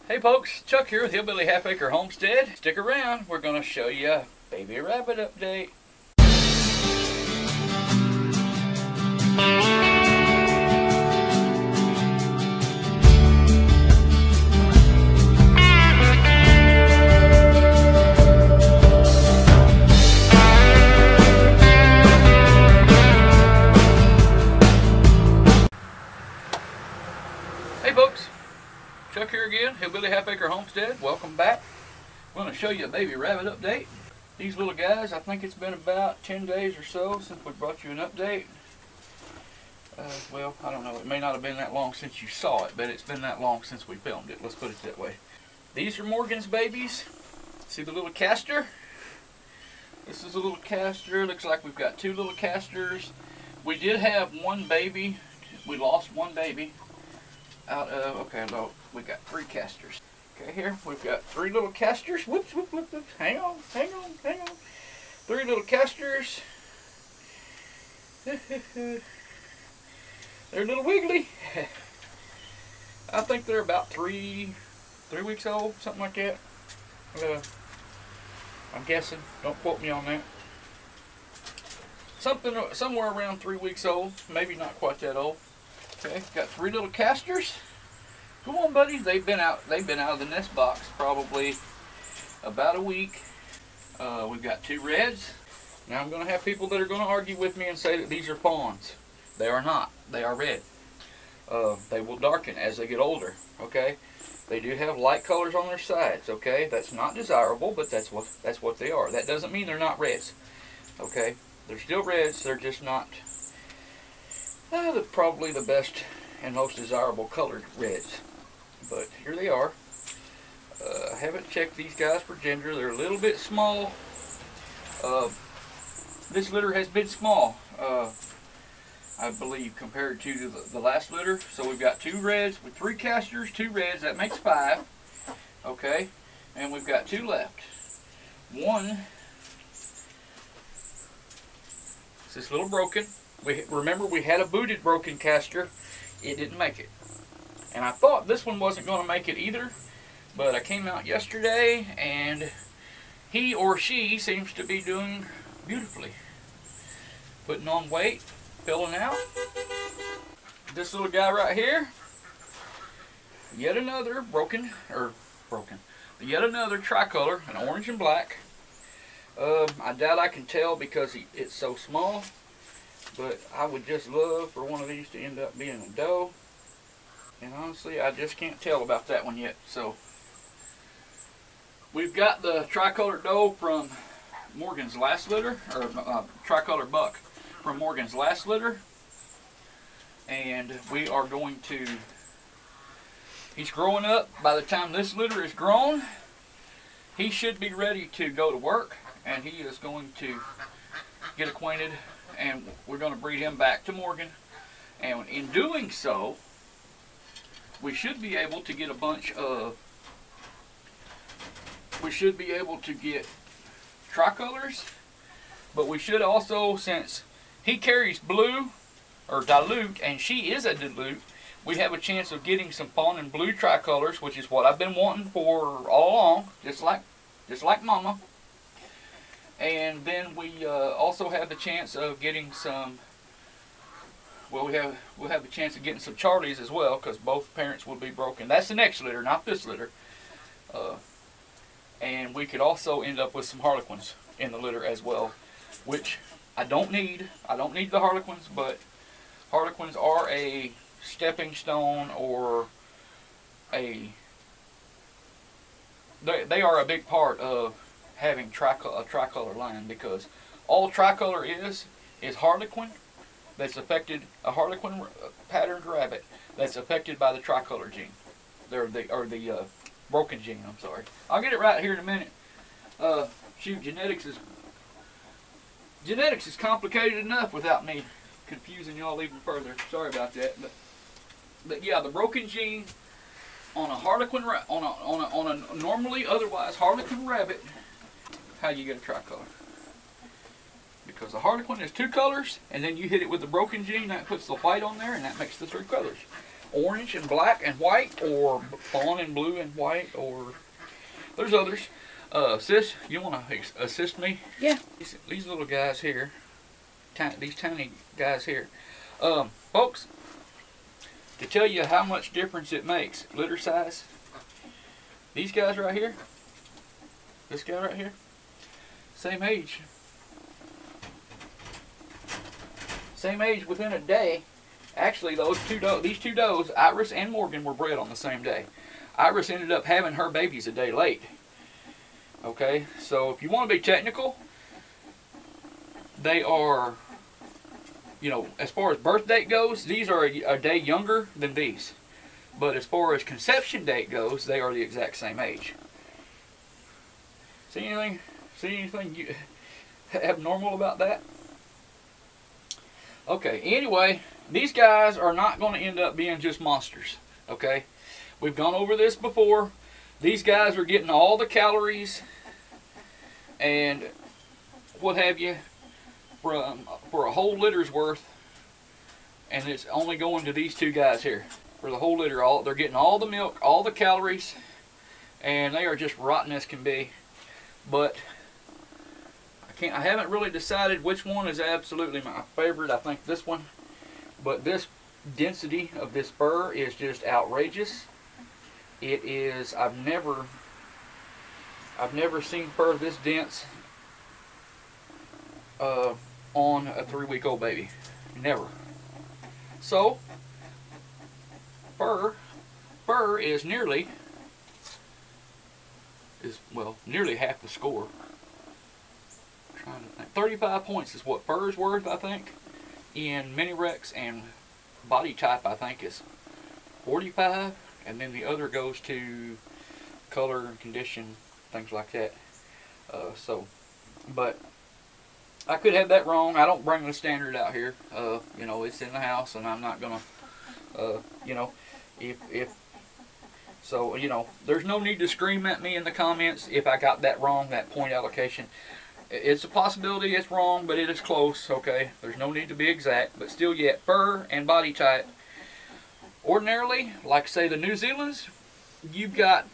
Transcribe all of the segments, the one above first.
Hey folks, Chuck here with Hillbilly Half Acre Homestead. Stick around, we're going to show you a baby rabbit update. Hey folks, Chuck here again, Hillbilly Half Acre Homestead. Welcome back. I'm going to show you a baby rabbit update. These little guys, I think it's been about 10 days or so since we brought you an update. Well, I don't know, it may not have been that long since you saw it, but it's been that long since we filmed it. Let's put it that way. These are Morgan's babies. See the little castor? This is a little castor. Looks like we've got two little castors. We did have one baby. We lost one baby out of, okay, no, we got three castors. Okay, here we've got three little castors. Whoops, whoops, whoops, whoops. Hang on. Three little castors. They're a little wiggly. I think they're about three weeks old, something like that. I'm guessing. Don't quote me on that. Somewhere around 3 weeks old. Maybe not quite that old. Okay, got three little castors. Come on, buddies. They've been out of the nest box probably about a week. We've got two reds. Now I'm going to have people that are going to argue with me and say that these are fawns. They are not. They are red. They will darken as they get older. Okay. They do have light colors on their sides. Okay. That's not desirable, but that's what they are. That doesn't mean they're not reds. Okay. They're still reds. They're just not. They're probably the best and most desirable colored reds. But here they are. I haven't checked these guys for gender. They're a little bit small. This litter has been small, I believe, compared to the last litter. So we've got two reds with three castors, two reds. That makes five. Okay. And we've got two left. One is this little broken. Remember we had a booted broken castor. It didn't make it. And I thought this one wasn't going to make it either. But I came out yesterday and he or she seems to be doing beautifully. Putting on weight, filling out. This little guy right here. Yet another yet another tricolor, an orange and black. I doubt I can tell because it's so small. But I would just love for one of these to end up being a doe. And honestly, I just can't tell about that one yet. So, we've got the tricolor doe from Morgan's last litter, or tricolor buck from Morgan's last litter. And we are going to, he's growing up. By the time this litter is grown, he should be ready to go to work. And he is going to get acquainted. And we're going to breed him back to Morgan. And in doing so, we should be able to get a bunch of, we should be able to get tricolors. But we should also, since he carries blue, or dilute, and she is a dilute, we have a chance of getting some fawn and blue tricolors, which is what I've been wanting for all along, just like Mama. And then we also have the chance of getting some, well, we'll have the chance of getting some Charlies as well, because both parents will be broken. That's the next litter, not this litter. And we could also end up with some Harlequins in the litter as well, which I don't need. I don't need the Harlequins, but Harlequins are a stepping stone, or they are a big part of having a tricolor line, because all tricolor is harlequin that's affected, a harlequin patterned rabbit that's affected by the tricolor gene, or the broken gene. I'm sorry, I'll get it right here in a minute. Shoot, genetics is complicated enough without me confusing y'all even further. Sorry about that, but yeah, the broken gene on a harlequin on a normally otherwise harlequin rabbit. How you get a tricolor? Because the harlequin is two colors, and then you hit it with the broken gene, that puts the white on there, and that makes the three colors. orange and black and white, or fawn and blue and white, or there's others. Sis, you want to assist me? Yeah. These little guys here, these tiny guys here, folks, to tell you how much difference it makes, litter size, these guys right here, this guy right here, same age. Same age within a day. Actually, these two does, Iris and Morgan, were bred on the same day. Iris ended up having her babies a day late. Okay, so if you want to be technical, they are, you know, as far as birth date goes, these are a day younger than these. But as far as conception date goes, they are the exact same age. See anything? See anything abnormal about that? Okay, anyway, these guys are not going to end up being just monsters, okay? We've gone over this before. These guys are getting all the calories and what have you for a whole litter's worth, and it's only going to these two guys here. For the whole litter, they're getting all the milk, all the calories, and they are just rotten as can be. But I haven't really decided which one is absolutely my favorite. I think this one. But this density of this fur is just outrageous. It is, I've never seen fur this dense on a 3-week-old baby. Never. So, fur is nearly half the score. Trying to think. 35 points is what fur is worth, I think. In mini Rex, and body type, I think, is 45, and then the other goes to color and condition, things like that. But I could have that wrong. I don't bring the standard out here. You know, it's in the house, and I'm not gonna, you know, so, you know, there's no need to scream at me in the comments if I got that wrong, that point allocation. It's a possibility it's wrong, but it is close, okay? There's no need to be exact, but still yet, fur and body type. Ordinarily, like say the New Zealand's, you've got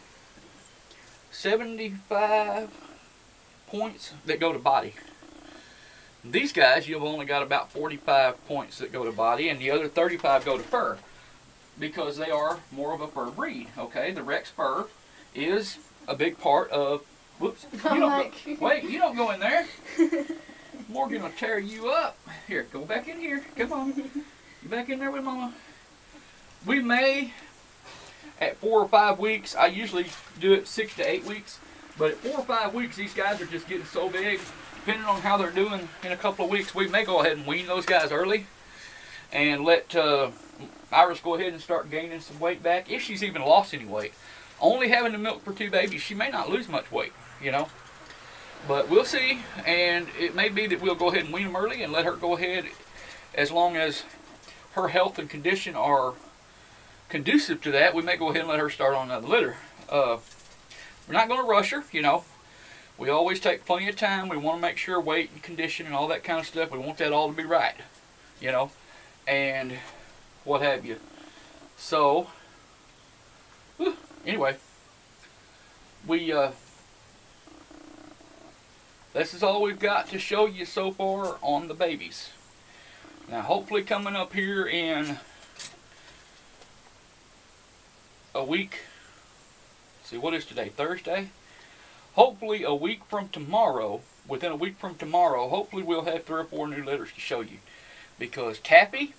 75 points that go to body. These guys, you've only got about 45 points that go to body, and the other 35 go to fur, because they are more of a fur breed, okay? The Rex fur is a big part of. Whoops. You don't go, wait, you don't go in there. Morgan will tear you up. Here, go back in here. Come on. You back in there with Mama. We may, at 4 or 5 weeks, I usually do it 6 to 8 weeks, but at 4 or 5 weeks, these guys are just getting so big. Depending on how they're doing in a couple of weeks, we may go ahead and wean those guys early and let Iris go ahead and start gaining some weight back, if she's even lost any weight. Only having to milk for 2 babies, she may not lose much weight, you know. But we'll see, and it may be that we'll go ahead and wean them early and let her go ahead, as long as her health and condition are conducive to that. We may go ahead and let her start on another litter. We're not going to rush her, you know. We always take plenty of time. We want to make sure weight and condition and all that kind of stuff, we want that all to be right, you know, and what have you. So, anyway, this is all we've got to show you so far on the babies. Now, hopefully coming up here in a week, see, what is today, Thursday? Hopefully a week from tomorrow, within a week from tomorrow, hopefully we'll have 3 or 4 new litters to show you. Because Tappy's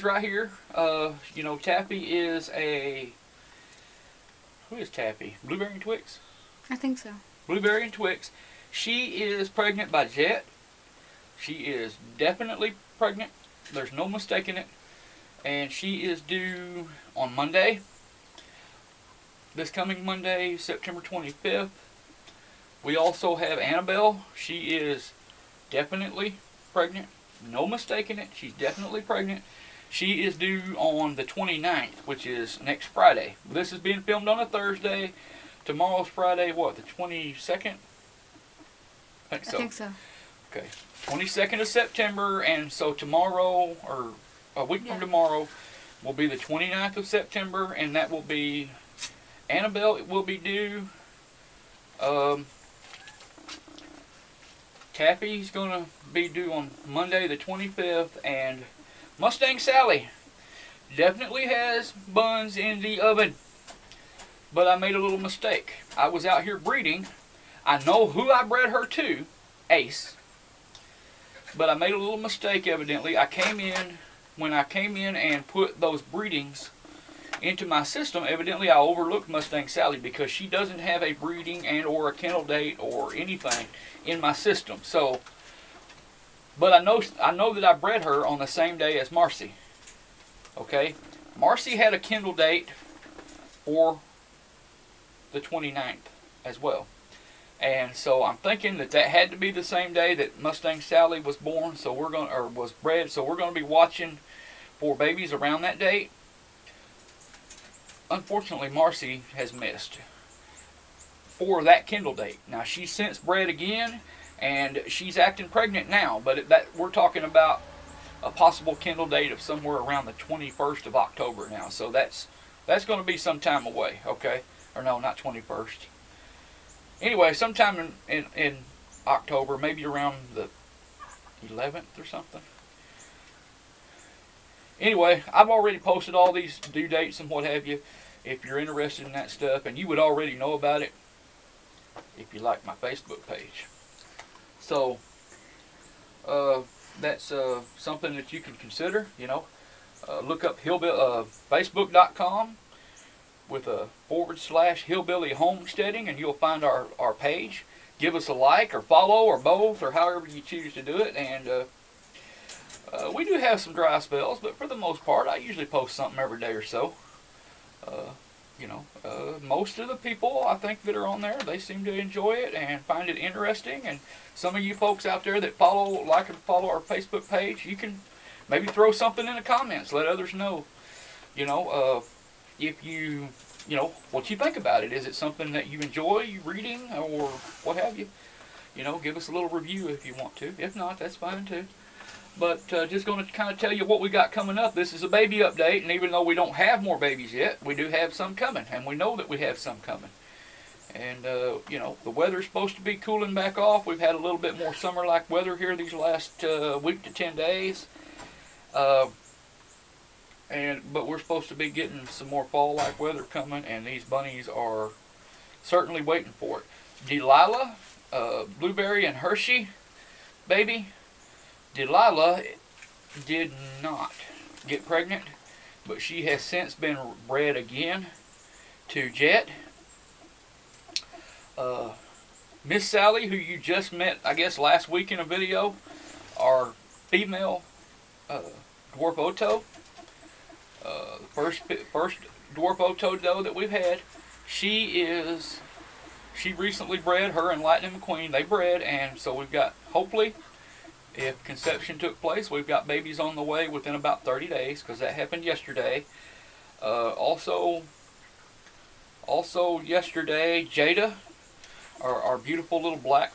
right here. You know, Tappy is a, who is Tappy? Blueberry and Twix? I think so. Blueberry and Twix. She is pregnant by Jet. She is definitely pregnant. There's no mistaking it. And she is due on Monday. This coming Monday, September 25th. We also have Annabelle. She is definitely pregnant. No mistaking it. She's definitely pregnant. She is due on the 29th, which is next Friday. This is being filmed on a Thursday. Tomorrow's Friday, what, the 22nd? I think so. Okay, 22nd of September, and so tomorrow, or a week from tomorrow, will be the 29th of September, and that will be, Annabelle will be due. Taffy's going to be due on Monday the 25th, and Mustang Sally definitely has buns in the oven. But I made a little mistake. I was out here breeding. I know who I bred her to, Ace. But I made a little mistake evidently. When I came in and put those breedings into my system, evidently I overlooked Mustang Sally because she doesn't have a breeding and or a kennel date or anything in my system. So, but I know that I bred her on the same day as Marcy. Okay, Marcy had a kennel date for the 29th as well. And so I'm thinking that that had to be the same day that Mustang Sally was born, so we're going or was bred. So we're going to be watching for babies around that date. Unfortunately, Marcy has missed for that kennel date. Now she's since bred again, and she's acting pregnant now. But that we're talking about a possible kennel date of somewhere around the 21st of October now. So that's going to be some time away. Okay, or no, not 21st. Anyway, sometime in October, maybe around the 11th or something. Anyway, I've already posted all these due dates and what have you. If you're interested in that stuff, and you would already know about it if you like my Facebook page. So, that's something that you can consider, you know. Look up Facebook.com with a /Hillbilly Homesteading, and you'll find our page. Give us a like or follow or both or however you choose to do it. And we do have some dry spells, but for the most part I usually post something every day or so. You know, most of the people I think that are on there, they seem to enjoy it and find it interesting. And some of you folks out there that like and follow our Facebook page, you can maybe throw something in the comments, let others know, you know, if you know, what you think about it. Is it something that you enjoy reading or what have you? You know, give us a little review if you want to. If not, that's fine too. But just going to kind of tell you what we got coming up. This is a baby update, and even though we don't have more babies yet, we do have some coming, and we know that we have some coming. And, you know, the weather's supposed to be cooling back off. We've had a little bit more summer-like weather here these last week to 10 days. But we're supposed to be getting some more fall-like weather coming, and these bunnies are certainly waiting for it. Delilah, Blueberry, and Hershey, baby. Delilah did not get pregnant, but she has since been bred again to Jet. Miss Sally, who you just met, I guess, last week in a video, our female dwarf Oto. First dwarf Oto doe that we've had. She recently bred, her and Lightning McQueen. They bred, and so we've got, hopefully, if conception took place, we've got babies on the way within about 30 days, because that happened yesterday. Also yesterday, Jada, our beautiful little black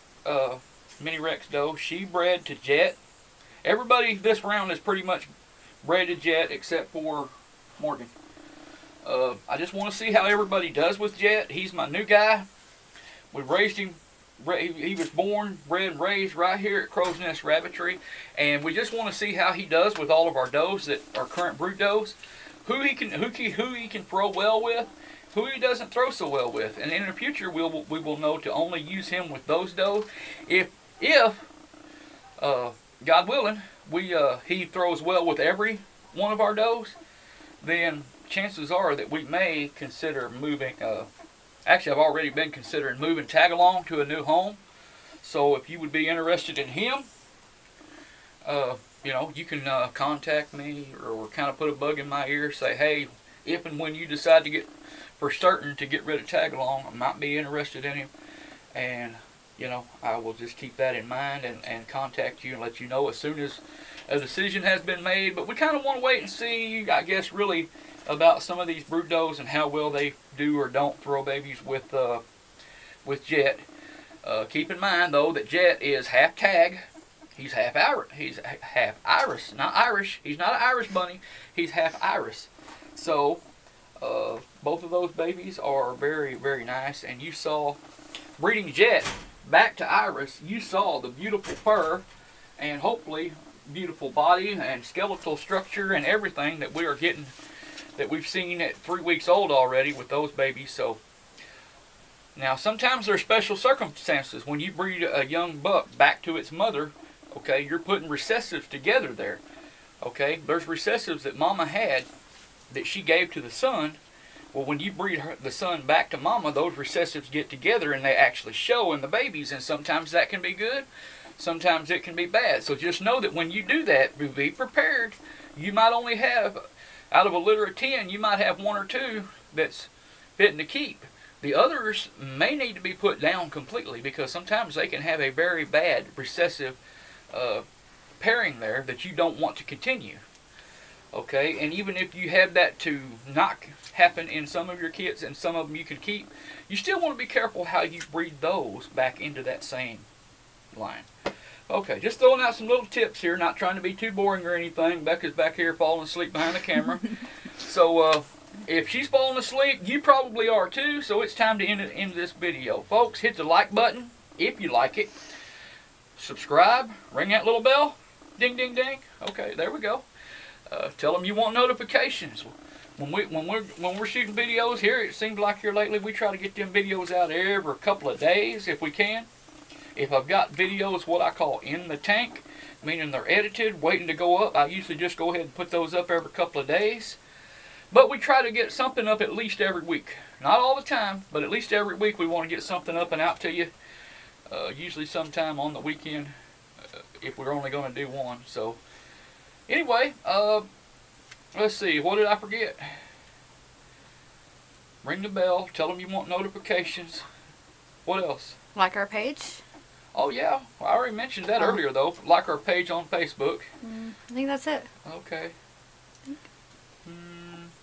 mini Rex doe, she bred to Jet. Everybody this round is pretty much bred to Jet except for Morgan. I just want to see how everybody does with Jet. He's my new guy. We raised him. He was born, bred, and raised right here at Crow's Nest Rabbitry, and we just want to see how he does with all of our does that are current brood does. Who he can throw well with, who he doesn't throw so well with, and in the future we will know to only use him with those does. If God willing, he throws well with every one of our does, then chances are that we may consider moving. Actually, I've already been considering moving Tagalong to a new home. So if you would be interested in him, you know, you can contact me or kind of put a bug in my ear. Say, hey, if and when you decide to get rid of Tagalong, I might be interested in him. And, you know, I will just keep that in mind and contact you and let you know as soon as a decision has been made. But we kind of want to wait and see, I guess, really, about some of these brood does and how well they do or don't throw babies with Jet. Keep in mind though that Jet is half tag. He's half Irish. He's half Irish, not Irish. He's not an Irish bunny. He's half Irish. So both of those babies are very, very nice. And you saw breeding jet back to Iris. You saw the beautiful fur and hopefully beautiful body and skeletal structure and everything that we are getting, that we've seen at 3 weeks old already with those babies. So now sometimes there's special circumstances when you breed a young buck back to its mother. Okay, you're putting recessives together there. Okay, there's recessives that mama had that she gave to the son. Well, when you breed the son back to mama, those recessives get together and they actually show in the babies, and sometimes that can be good, sometimes it can be bad. So just know that when you do that, be prepared. You might only have, out of a litter of 10, you might have 1 or 2 that's fitting to keep. The others may need to be put down completely, because sometimes they can have a very bad recessive pairing there that you don't want to continue. Okay, and even if you have that to not happen in some of your kits and some of them you can keep, you still want to be careful how you breed those back into that same line. Okay, just throwing out some little tips here, not trying to be too boring or anything. Becca's back here falling asleep behind the camera. So if she's falling asleep, you probably are too, so it's time to end this video. Folks, hit the like button if you like it. Subscribe, ring that little bell, ding ding ding. Okay, there we go. Tell them you want notifications. When we're shooting videos here, it seems like here lately we try to get them videos out every couple of days if we can. If I've got videos what I call in the tank, meaning they're edited, waiting to go up, I usually just go ahead and put those up every couple of days. But we try to get something up at least every week. Not all the time, but at least every week we want to get something up and out to you. Usually sometime on the weekend, if we're only going to do one. So anyway, let's see, what did I forget? Ring the bell, tell them you want notifications. What else? Like our page. Oh yeah, I already mentioned that earlier though. Like our page on Facebook. I think that's it. Okay.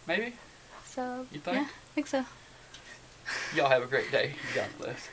Maybe? So, you think? yeah, I think so. Y'all have a great day. God bless.